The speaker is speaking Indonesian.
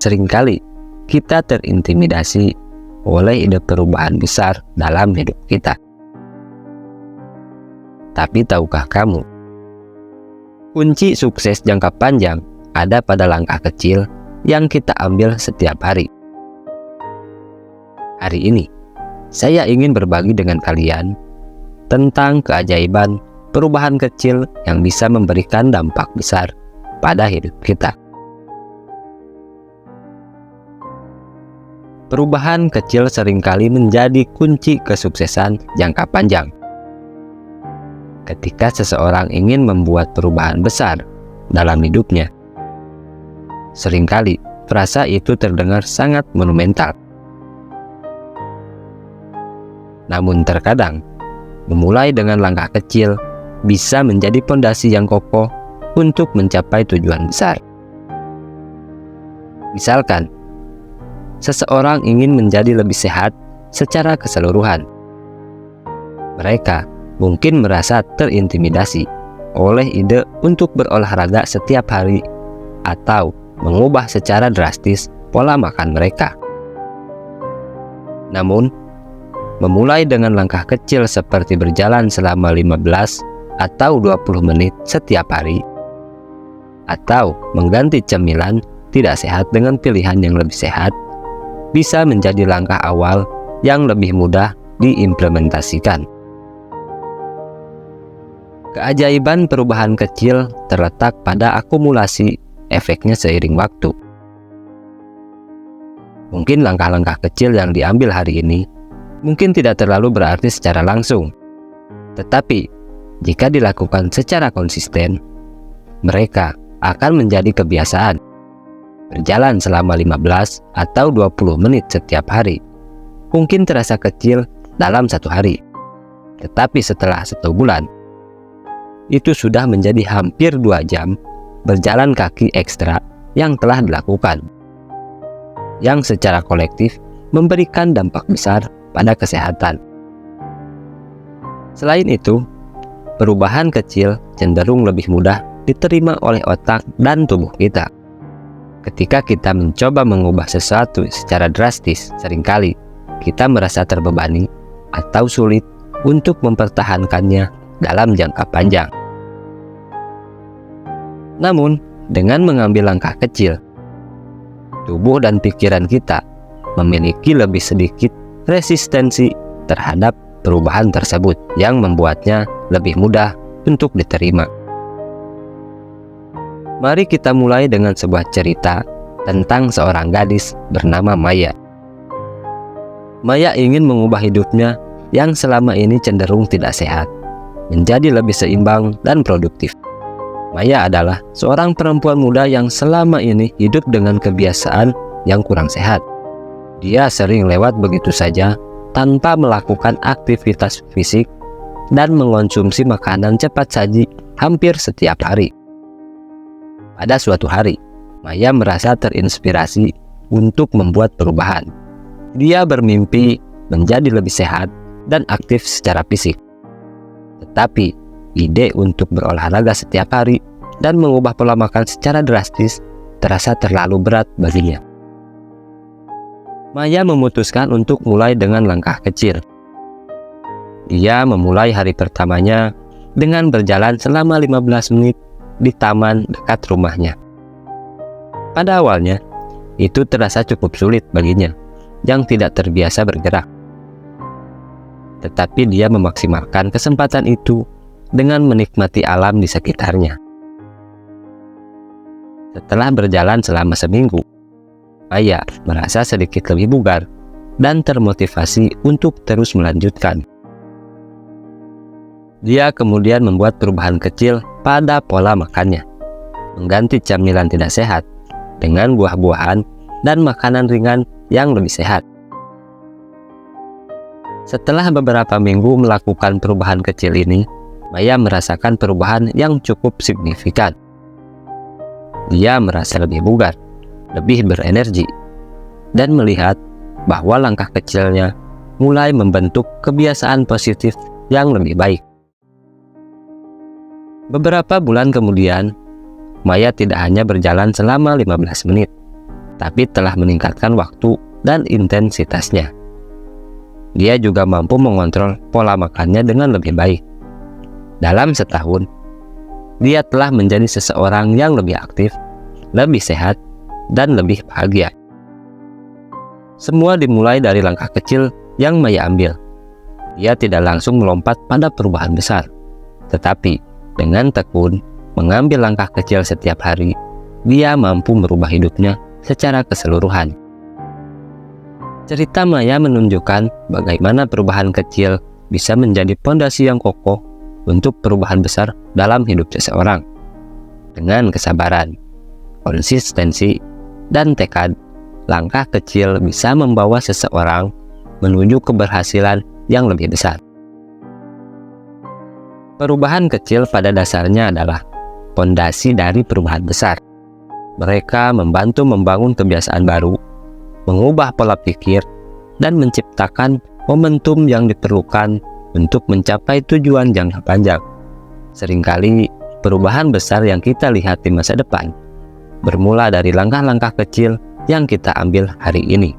Seringkali kita terintimidasi oleh ide perubahan besar dalam hidup kita. Tapi tahukah kamu, kunci sukses jangka panjang ada pada langkah kecil yang kita ambil setiap hari. Hari ini, saya ingin berbagi dengan kalian tentang keajaiban perubahan kecil yang bisa memberikan dampak besar pada hidup kita. Perubahan kecil seringkali menjadi kunci kesuksesan jangka panjang. Ketika seseorang ingin membuat perubahan besar dalam hidupnya, seringkali frasa itu terdengar sangat monumental. Namun terkadang, memulai dengan langkah kecil bisa menjadi fondasi yang kokoh untuk mencapai tujuan besar. Misalkan, seseorang ingin menjadi lebih sehat secara keseluruhan. Mereka mungkin merasa terintimidasi oleh ide untuk berolahraga setiap hari atau mengubah secara drastis pola makan mereka. Namun, memulai dengan langkah kecil seperti berjalan selama 15 atau 20 menit setiap hari, atau mengganti cemilan tidak sehat dengan pilihan yang lebih sehat, bisa menjadi langkah awal yang lebih mudah diimplementasikan. Keajaiban perubahan kecil terletak pada akumulasi efeknya seiring waktu. Mungkin langkah-langkah kecil yang diambil hari ini mungkin tidak terlalu berarti secara langsung, tetapi jika dilakukan secara konsisten, mereka akan menjadi kebiasaan. Berjalan selama 15 atau 20 menit setiap hari mungkin terasa kecil dalam satu hari, tetapi setelah 1 bulan itu sudah menjadi hampir 2 jam berjalan kaki ekstra yang telah dilakukan, yang secara kolektif memberikan dampak besar pada kesehatan. Selain itu, perubahan kecil cenderung lebih mudah diterima oleh otak dan tubuh kita. Ketika kita mencoba mengubah sesuatu secara drastis, seringkali kita merasa terbebani atau sulit untuk mempertahankannya dalam jangka panjang. Namun, dengan mengambil langkah kecil, tubuh dan pikiran kita memiliki lebih sedikit resistensi terhadap perubahan tersebut yang membuatnya lebih mudah untuk diterima. Mari kita mulai dengan sebuah cerita tentang seorang gadis bernama Maya. Maya ingin mengubah hidupnya yang selama ini cenderung tidak sehat, menjadi lebih seimbang dan produktif. Maya adalah seorang perempuan muda yang selama ini hidup dengan kebiasaan yang kurang sehat. Dia sering lewat begitu saja tanpa melakukan aktivitas fisik dan mengonsumsi makanan cepat saji hampir setiap hari. Pada suatu hari, Maya merasa terinspirasi untuk membuat perubahan. Dia bermimpi menjadi lebih sehat dan aktif secara fisik. Tetapi, ide untuk berolahraga setiap hari dan mengubah pola makan secara drastis terasa terlalu berat baginya. Maya memutuskan untuk mulai dengan langkah kecil. Dia memulai hari pertamanya dengan berjalan selama 15 menit di taman dekat rumahnya. Pada awalnya, itu terasa cukup sulit baginya yang tidak terbiasa bergerak. Tetapi dia memaksimalkan kesempatan itu dengan menikmati alam di sekitarnya. Setelah berjalan selama seminggu, Maya merasa sedikit lebih bugar dan termotivasi untuk terus melanjutkan. Dia kemudian membuat perubahan kecil pada pola makannya, mengganti camilan tidak sehat dengan buah-buahan dan makanan ringan yang lebih sehat. Setelah beberapa minggu melakukan perubahan kecil ini, Maya merasakan perubahan yang cukup signifikan. Dia merasa lebih bugar, lebih berenergi, dan melihat bahwa langkah kecilnya mulai membentuk kebiasaan positif yang lebih baik. Beberapa bulan kemudian, Maya tidak hanya berjalan selama 15 menit, tapi telah meningkatkan waktu dan intensitasnya. Dia juga mampu mengontrol pola makannya dengan lebih baik. Dalam setahun, dia telah menjadi seseorang yang lebih aktif, lebih sehat, dan lebih bahagia. Semua dimulai dari langkah kecil yang Maya ambil. Dia tidak langsung melompat pada perubahan besar, tetapi dengan tekun mengambil langkah kecil setiap hari, dia mampu merubah hidupnya secara keseluruhan. Cerita Maya menunjukkan bagaimana perubahan kecil bisa menjadi pondasi yang kokoh untuk perubahan besar dalam hidup seseorang. Dengan kesabaran, konsistensi, dan tekad, langkah kecil bisa membawa seseorang menuju keberhasilan yang lebih besar. Perubahan kecil pada dasarnya adalah pondasi dari perubahan besar. Mereka membantu membangun kebiasaan baru, mengubah pola pikir, dan menciptakan momentum yang diperlukan untuk mencapai tujuan jangka panjang. Seringkali, perubahan besar yang kita lihat di masa depan bermula dari langkah-langkah kecil yang kita ambil hari ini.